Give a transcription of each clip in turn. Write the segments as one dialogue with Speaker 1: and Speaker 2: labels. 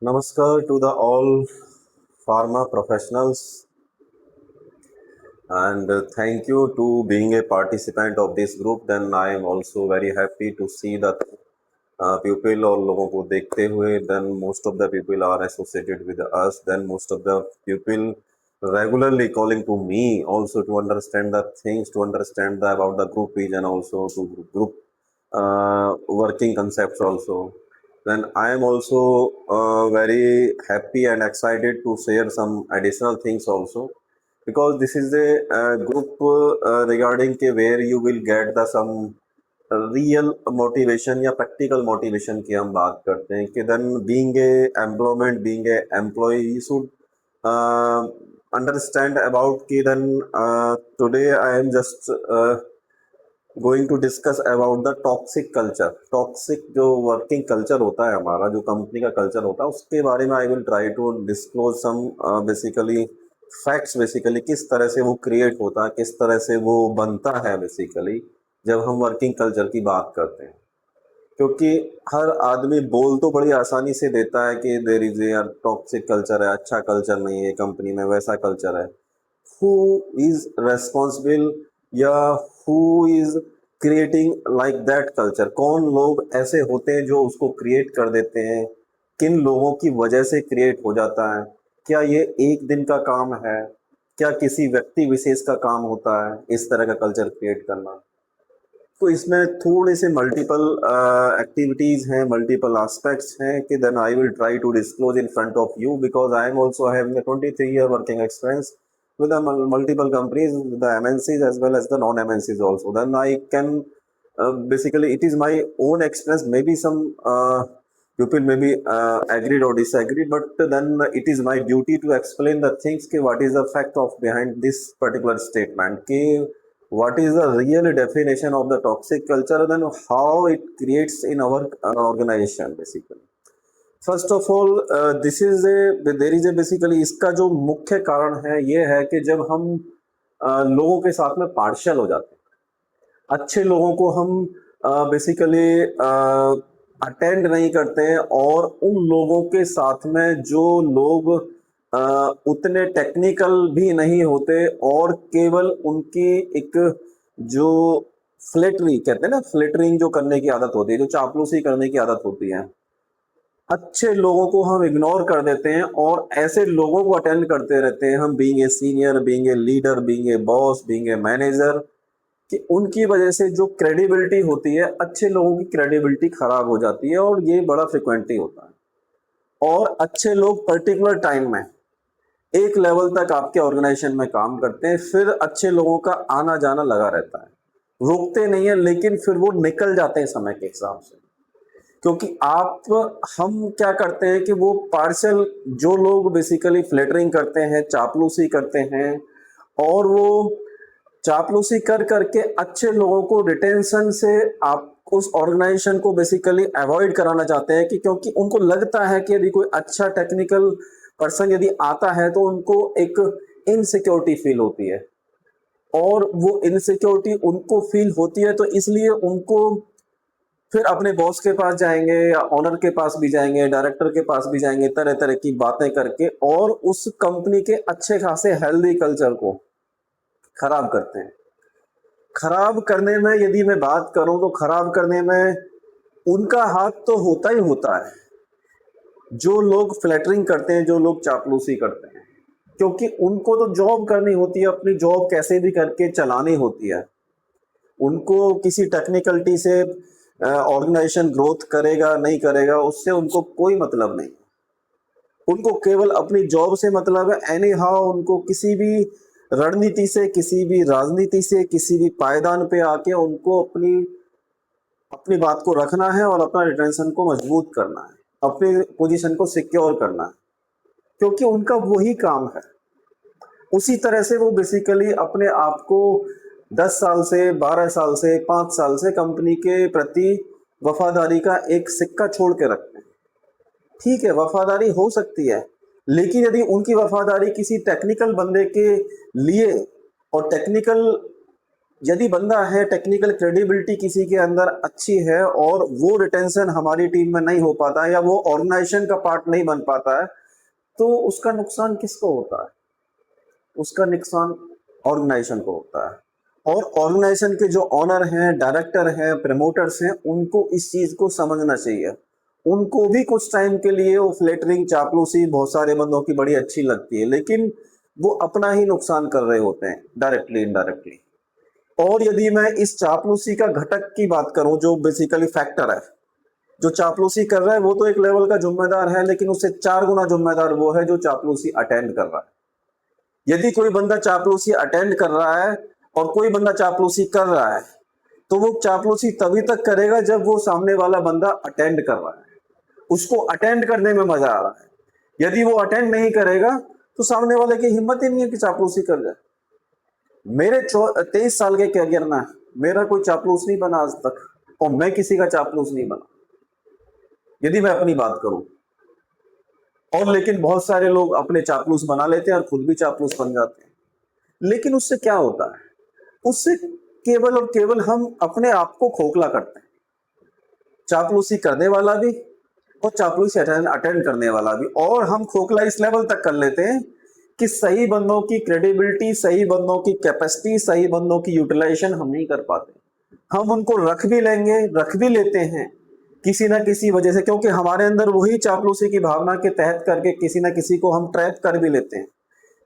Speaker 1: Namaskar to the all pharma professionals, and thank you to being a participant of this group. Then I am also very happy to see that people और लोगों को देखते हुए. Then most of the people are associated with us. Then most of the people regularly calling to me also to understand the things, to understand about the group vision, also to group working concepts also. Then I am also very happy and excited to share some additional things also, because this is a group regarding के where you will get the some real motivation या practical motivation की हम बात करते हैं कि then being a employment being a employ you should understand about कि then today I am just going to discuss about the toxic culture. Toxic जो working culture होता है हमारा, जो कंपनी का कल्चर होता है, उसके बारे में I will try to disclose some basically facts. Basically किस तरह से वो क्रिएट होता है, किस तरह से वो बनता है बेसिकली जब हम वर्किंग कल्चर की बात करते हैं. क्योंकि हर आदमी बोल तो बड़ी आसानी से देता है कि there is a toxic culture है, अच्छा कल्चर नहीं है कंपनी में, वैसा कल्चर है. हु इज रेस्पॉन्सिबल या who is creating like that culture? कौन लोग ऐसे होते हैं जो उसको क्रिएट कर देते हैं? किन लोगों की वजह से क्रिएट हो जाता है? क्या ये एक दिन का काम है? क्या किसी व्यक्ति विशेष का काम होता है इस तरह का कल्चर क्रिएट करना? तो इसमें थोड़े से मल्टीपल एक्टिविटीज हैं, मल्टीपल एस्पेक्ट्स हैं कि then I will try to disclose in front of you, because I am also having a 23-year working experience with the multiple companies, with the MNCs as well as the non-MNCs also. Then I can basically, it is my own experience. Maybe some people may be agreed or disagreed, but then it is my duty to explain the things कि what is the fact of behind this particular statement, कि what is the real definition of the toxic culture, then how it creates in our organization basically. First of all this is a there is a basically, इसका जो मुख्य कारण है ये है कि जब हम लोगों के साथ में पार्शियल हो जाते हैं, अच्छे लोगों को हम बेसिकली अटेंड नहीं करते हैं, और उन लोगों के साथ में जो लोग उतने टेक्निकल भी नहीं होते और केवल उनकी एक जो फ्लेटरी कहते हैं ना, फ्लेटरिंग जो करने की आदत होती है, जो चापलूसी करने की आदत होती है, अच्छे लोगों को हम इग्नोर कर देते हैं और ऐसे लोगों को अटेंड करते रहते हैं हम, being a senior, being a leader, being a boss, being a manager, कि उनकी वजह से जो क्रेडिबिलिटी होती है, अच्छे लोगों की क्रेडिबिलिटी खराब हो जाती है, और ये बड़ा फ्रिक्वेंटली होता है. और अच्छे लोग पर्टिकुलर टाइम में एक लेवल तक आपके ऑर्गेनाइजेशन में काम करते हैं, फिर अच्छे लोगों का आना जाना लगा रहता है, रोकते नहीं है, लेकिन फिर वो निकल जाते हैं समय के हिसाब से. क्योंकि हम क्या करते हैं कि वो पार्शल जो लोग बेसिकली फ्लेटरिंग करते हैं, चापलूसी करते हैं, और वो चापलूसी कर करके अच्छे लोगों को रिटेंशन से आप उस ऑर्गेनाइजेशन को बेसिकली अवॉइड कराना चाहते हैं, कि क्योंकि उनको लगता है कि यदि कोई अच्छा टेक्निकल पर्सन यदि आता है तो उनको एक इनसिक्योरिटी फील होती है, और वो इनसिक्योरिटी उनको फील होती है तो इसलिए उनको फिर अपने बॉस के पास जाएंगे या ऑनर के पास भी जाएंगे, डायरेक्टर के पास भी जाएंगे, तरह तरह की बातें करके, और उस कंपनी के अच्छे खासे हेल्दी कल्चर को खराब करते हैं. खराब करने में यदि मैं बात करूं तो खराब करने में उनका हाथ तो होता ही होता है, जो लोग फ्लैटरिंग करते हैं, जो लोग चापलूसी करते हैं, क्योंकि उनको तो जॉब करनी होती है, अपनी जॉब कैसे भी करके चलानी होती है. उनको किसी टेक्निकलिटी से ऑर्गेनाइजेशन ग्रोथ करेगा नहीं करेगा उससे उनको कोई मतलब नहीं. उनको केवल अपनी जॉब से मतलब है. एनी हाउ उनको किसी भी रणनीति से, किसी भी राजनीति से, किसी भी पायदान पे आके उनको अपनी अपनी बात को रखना है और अपना रिटेंशन को मजबूत करना है, अपनी पोजीशन को सिक्योर करना है, क्योंकि उनका वही काम है. उसी तरह से वो बेसिकली अपने आप को 10 साल से, 12 साल से, 5 साल से कंपनी के प्रति वफादारी का एक सिक्का छोड़ के रखते हैं. ठीक है, वफादारी हो सकती है, लेकिन यदि उनकी वफादारी किसी टेक्निकल बंदे के लिए और टेक्निकल यदि बंदा है, टेक्निकल क्रेडिबिलिटी किसी के अंदर अच्छी है और वो रिटेंशन हमारी टीम में नहीं हो पाता या वो ऑर्गेनाइजेशन का पार्ट नहीं बन पाता है, तो उसका नुकसान किसको होता है? उसका नुकसान ऑर्गेनाइजेशन को होता है। और ऑर्गेनाइजेशन के जो ऑनर हैं, डायरेक्टर हैं, प्रमोटर्स हैं, उनको इस चीज को समझना चाहिए। उनको भी कुछ टाइम के लिए वो फ्लेटरिंग, चापलूसी बहुत सारे बंदों की बड़ी अच्छी लगती है, लेकिन वो अपना ही नुकसान कर रहे होते हैं डायरेक्टली इनडायरेक्टली। और यदि मैं इस चापलूसी का घटक की बात करूं, जो बेसिकली फैक्टर है, जो चापलूसी कर रहा है वो तो एक लेवल का जिम्मेदार है, लेकिन उससे 4 गुना जिम्मेदार वो है जो चापलूसी अटेंड कर रहा है। यदि कोई बंदा चापलूसी अटेंड कर रहा है और कोई बंदा चापलूसी कर रहा है, तो वो चापलूसी तभी तक करेगा जब वो सामने वाला बंदा अटेंड कर रहा है, उसको अटेंड करने में मजा आ रहा है। यदि वो अटेंड नहीं करेगा तो सामने वाले की हिम्मत ही नहीं है कि चापलूसी कर जाए। मेरे 23 साल के कैरियर में मेरा कोई चापलूस नहीं बना आज तक, और मैं किसी का चापलूस नहीं बना, यदि मैं अपनी बात करूं। और लेकिन बहुत सारे लोग अपने चापलूस बना लेते हैं और खुद भी चापलूस बन जाते हैं। लेकिन उससे क्या होता है? उससे केवल और केवल हम अपने आप को खोखला करते हैं। चापलूसी करने वाला भी और चापलूसी अटेंड करने वाला भी, और हम खोखला इस लेवल तक कर लेते हैं कि सही बंदों की क्रेडिबिलिटी, सही बंदों की कैपेसिटी, सही बंदों की यूटिलाइजेशन हम नहीं कर पाते। हम उनको रख भी लेंगे, रख भी लेते हैं किसी ना किसी वजह से, क्योंकि हमारे अंदर वही चापलूसी की भावना के तहत करके किसी ना किसी को हम ट्रैप कर भी लेते हैं।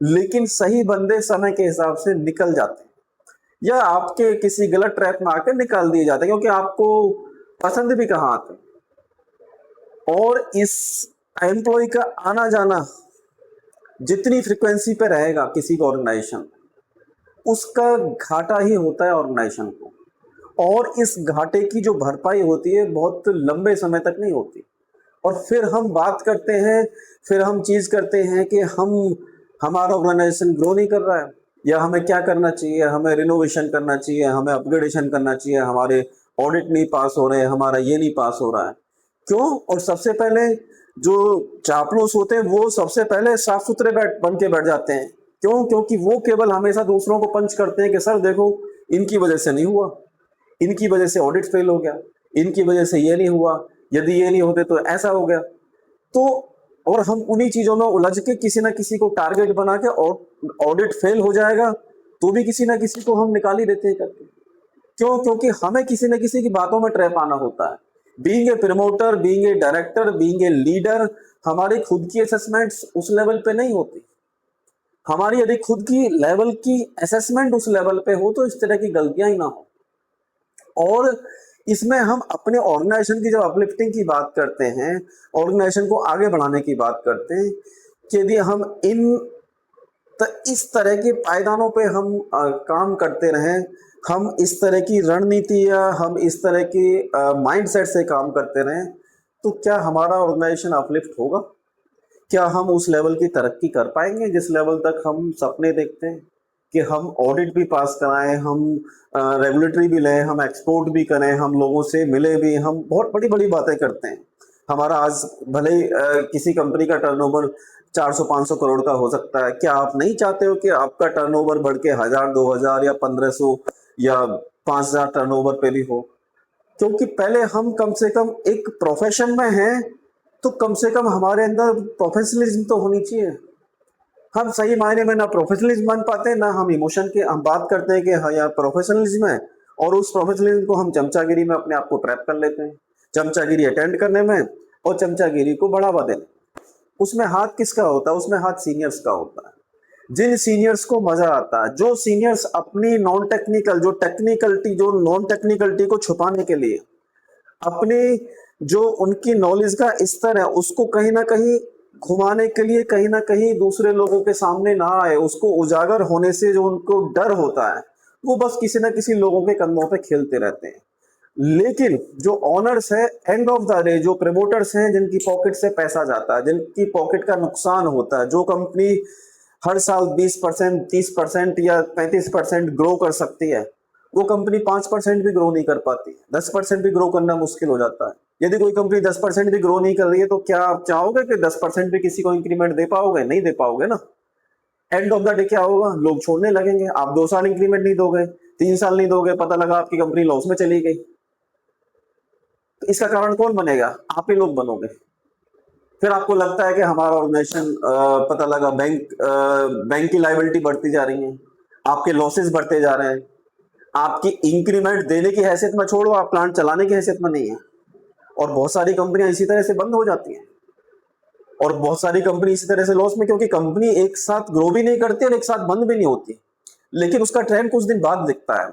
Speaker 1: लेकिन सही बंदे समय के हिसाब से निकल जाते हैं, या आपके किसी गलत ट्रैप में आकर निकाल दिए जाते हैं, क्योंकि आपको पसंद भी कहाँ आते हैं। और इस एम्प्लॉय का आना जाना जितनी फ्रीक्वेंसी पे रहेगा किसी ऑर्गेनाइजेशन, उसका घाटा ही होता है ऑर्गेनाइजेशन को। और इस घाटे की जो भरपाई होती है बहुत लंबे समय तक नहीं होती। और फिर हम बात करते हैं, फिर हम चीज करते हैं कि हमारा ऑर्गेनाइजेशन ग्रो नहीं कर रहा है, या हमें क्या करना चाहिए, हमें रिनोवेशन करना चाहिए, हमें अपग्रेडेशन करना चाहिए, हमारे ऑडिट नहीं पास हो रहे हैं, हमारा ये नहीं पास हो रहा है। क्यों? और सबसे पहले जो चापलूस होते हैं वो सबसे पहले साफ सुथरे बन के बैठ जाते हैं। क्यों? क्योंकि वो केवल हमेशा दूसरों को पंच करते हैं कि सर देखो, इनकी वजह से नहीं हुआ, इनकी वजह से ऑडिट फेल हो गया, इनकी वजह से ये नहीं हुआ, यदि ये नहीं होते तो ऐसा हो गया। तो और हम उन्हीं चीजों में उलझ के किसी ना किसी को टारगेट बना के, और ऑडिट फेल हो जाएगा तो भी किसी ना किसी को हम निकाल ही देते हैं करके। क्यों? क्योंकि हमें किसी न किसी की बातों में ट्रैप आना होता है। Being a promoter, being a director, being a leader, हमारी खुद की असेसमेंट्स उस लेवल पे नहीं होती। हमारी यदि खुद की लेवल की असेसमेंट उस लेवल पे हो तो इस तरह की गलतियां ही ना हो। और इसमें हम अपने ऑर्गेनाइजेशन की जब अपलिफ्टिंग की बात करते हैं, ऑर्गेनाइजेशन को आगे बढ़ाने की बात करते हैं, कि यदि हम इस तरह के पायदानों पे हम काम करते रहें, हम इस तरह की रणनीति या हम इस तरह की माइंडसेट से काम करते रहें, तो क्या हमारा ऑर्गेनाइजेशन अपलिफ्ट होगा? क्या हम उस लेवल की तरक्की कर पाएंगे जिस लेवल तक हम सपने देखते हैं कि हम ऑडिट भी पास कराएं, हम रेगुलेटरी भी लें, हम एक्सपोर्ट भी करें, हम लोगों से मिले भी, हम बहुत बड़ी बड़ी बातें करते हैं। हमारा आज भले ही किसी कंपनी का टर्नओवर 400-500 करोड़ का हो सकता है, क्या आप नहीं चाहते हो कि आपका टर्नओवर बढ़ के 1000-2000 या 1500 या 5000 टर्नओवर पे भी हो? क्योंकि पहले हम कम से कम एक प्रोफेशन में हैं, तो कम से कम हमारे अंदर प्रोफेशनलिज्म तो होनी चाहिए। हम सही मायने में ना प्रोफेशनलिज्म बन पाते, ना हम इमोशन के हम बात करते हैं कि हाँ यार प्रोफेशनलिज्म है, और उस प्रोफेशनलिज्म को हम चमचागिरी में अपने आप को ट्रैप कर लेते हैं, चमचागिरी अटेंड करने में और चमचागिरी को बढ़ावा देने। उसमें हाथ किसका होता है? उसमें हाथ सीनियर्स का होता है। जिन सीनियर्स को मजा आता है, जो सीनियर्स अपनी नॉन टेक्निकल, जो टेक्निकलिटी, जो नॉन टेक्निकलिटी को छुपाने के लिए अपनी जो उनकी नॉलेज का स्तर है उसको कहीं ना कहीं घुमाने के लिए, कहीं ना कहीं दूसरे लोगों के सामने ना आए, उसको उजागर होने से जो उनको डर होता है, वो बस किसी ना किसी लोगों के कंधों पे खेलते रहते हैं। लेकिन जो ऑनर्स है, एंड ऑफ द डे जो प्रमोटर्स हैं, जिनकी पॉकेट से पैसा जाता है, जिनकी पॉकेट का नुकसान होता है, जो कंपनी हर साल 20%, 30% या 35% ग्रो कर सकती है, वो कंपनी 5% भी ग्रो नहीं कर पाती, 10% भी ग्रो करना मुश्किल हो जाता है। यदि कोई कंपनी 10% भी ग्रो नहीं कर रही है, तो क्या आप चाहोगे कि 10% भी किसी को इंक्रीमेंट दे पाओगे? नहीं दे पाओगे ना। एंड ऑफ द डे क्या होगा? लोग छोड़ने लगेंगे। आप 2 साल इंक्रीमेंट नहीं दोगे, 3 साल नहीं दोगे, पता लगा आपकी कंपनी लॉस में चली गई, तो इसका कारण कौन बनेगा? आप ही लोग बनोगे। फिर आपको लगता है कि हमारा ऑर्गेनाइजेशन, पता लगा बैंक की लायबिलिटी बढ़ती जा रही है, आपके लॉसेस बढ़ते जा रहे हैं, आपकी इंक्रीमेंट देने की हैसियत में छोड़ो, आप प्लांट चलाने की हैसियत में नहीं है। और बहुत सारी कंपनियां इसी तरह से बंद हो जाती हैं, और बहुत सारी कंपनी इसी तरह से लॉस में, क्योंकि कंपनी एक साथ ग्रो भी नहीं करती और एक साथ बंद भी नहीं होती, लेकिन उसका ट्रेंड कुछ दिन बाद दिखता है।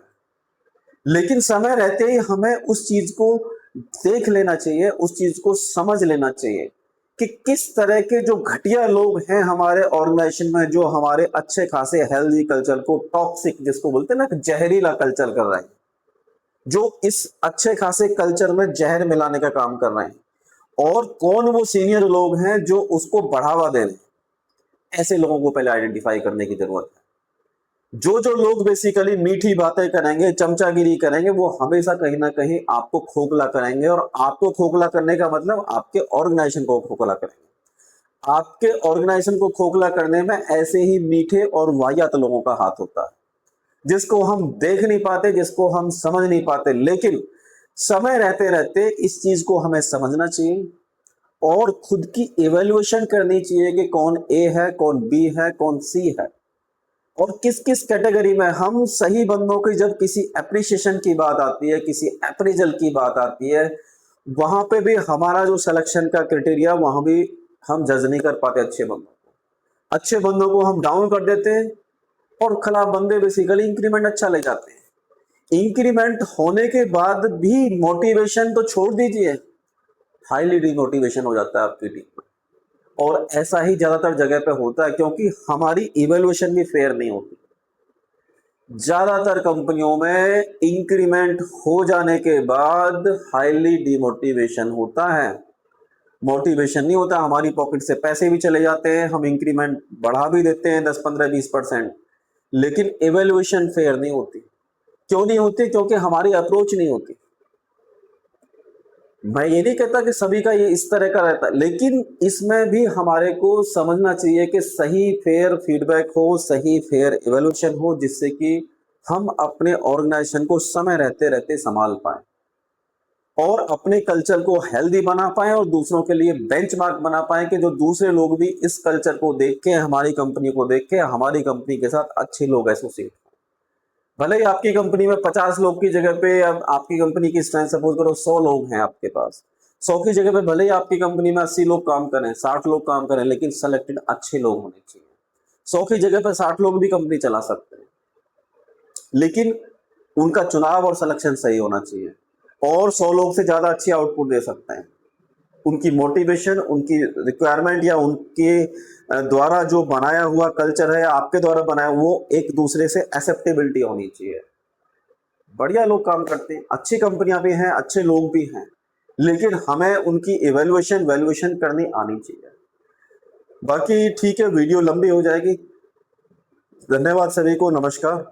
Speaker 1: लेकिन समय रहते ही हमें उस चीज को देख लेना चाहिए, उस चीज को समझ लेना चाहिए कि किस तरह के जो घटिया लोग हैं हमारे ऑर्गेनाइजेशन में, जो हमारे अच्छे खासे हेल्दी कल्चर को टॉक्सिक, जिसको बोलते हैं ना, जहरीला कल्चर कर रहे हैं, जो इस अच्छे खासे कल्चर में जहर मिलाने का काम कर रहे हैं, और कौन वो सीनियर लोग हैं जो उसको बढ़ावा दे रहे हैं। ऐसे लोगों को पहले आइडेंटिफाई करने की जरूरत है। जो जो लोग बेसिकली मीठी बातें करेंगे, चमचागिरी करेंगे, वो हमेशा कहीं ना कहीं आपको खोखला करेंगे, और आपको खोखला करने का मतलब आपके ऑर्गेनाइजेशन को खोखला करेंगे। आपके ऑर्गेनाइजेशन को खोखला करने में ऐसे ही मीठे और वाहियात लोगों का हाथ होता है, जिसको हम देख नहीं पाते, जिसको हम समझ नहीं पाते। लेकिन समय रहते रहते इस चीज को हमें समझना चाहिए और खुद की इवेल्युएशन करनी चाहिए कि कौन ए है, कौन बी है, कौन सी है, और किस किस कैटेगरी में हम सही बंदों की, जब किसी एप्रिसिएशन की बात आती है, किसी अप्रेजल की बात आती है, वहां पे भी हमारा जो सिलेक्शन का क्राइटेरिया, वहां भी हम जज नहीं कर पाते अच्छे बंदों को। अच्छे बंदों को हम डाउन कर देते हैं, और खराब बंदे बेसिकली इंक्रीमेंट अच्छा ले जाते हैं। इंक्रीमेंट होने के बाद भी मोटिवेशन तो छोड़ दीजिए, हाईली डिमोटिवेशन हो जाता है आपकी टीम में। और ऐसा ही ज्यादातर जगह पे होता है, क्योंकि हमारी इवेल्युएशन भी फेयर नहीं होती। ज्यादातर कंपनियों में इंक्रीमेंट हो जाने के बाद हाईली डिमोटिवेशन होता है, मोटिवेशन नहीं होता। हमारी पॉकेट से पैसे भी चले जाते हैं, हम इंक्रीमेंट बढ़ा भी देते हैं 10, 15, 20%, लेकिन इवेल्युएशन फेयर नहीं होती। क्यों नहीं होती? क्योंकि हमारी अप्रोच नहीं होती। मैं ये नहीं कहता कि सभी का ये इस तरह का रहता है, लेकिन इसमें भी हमारे को समझना चाहिए कि सही फेयर फीडबैक हो, सही फेयर इवोल्यूशन हो, जिससे कि हम अपने ऑर्गेनाइजेशन को समय रहते रहते संभाल पाए और अपने कल्चर को हेल्दी बना पाए, और दूसरों के लिए बेंचमार्क बना पाए कि जो दूसरे लोग भी इस कल्चर को देख के, हमारी कंपनी को देख के, हमारी कंपनी के साथ अच्छे लोग एसोसिएट। भले ही आपकी कंपनी में 50 लोग की जगह पे, अब आपकी कंपनी की स्ट्रेंथ सपोज करो 100 लोग हैं आपके पास, 100 की जगह पे भले ही आपकी कंपनी में 80 लोग काम करें, 60 लोग काम करें, लेकिन सेलेक्टेड अच्छे लोग होने चाहिए। 100 की जगह पे 60 लोग भी कंपनी चला सकते हैं, लेकिन उनका चुनाव और सिलेक्शन सही होना चाहिए, और 100 लोग से ज्यादा अच्छी आउटपुट दे सकते हैं। उनकी मोटिवेशन, उनकी रिक्वायरमेंट, या उनके द्वारा जो बनाया हुआ कल्चर है, आपके द्वारा बनाया, वो एक दूसरे से एक्सेप्टेबिलिटी होनी चाहिए। बढ़िया लोग काम करते हैं, अच्छी कंपनियां भी हैं, अच्छे लोग भी हैं, लेकिन हमें उनकी इवेल्युएशन वैल्यूएशन करनी आनी चाहिए। बाकी ठीक है, वीडियो लंबी हो जाएगी। धन्यवाद सभी को, नमस्कार।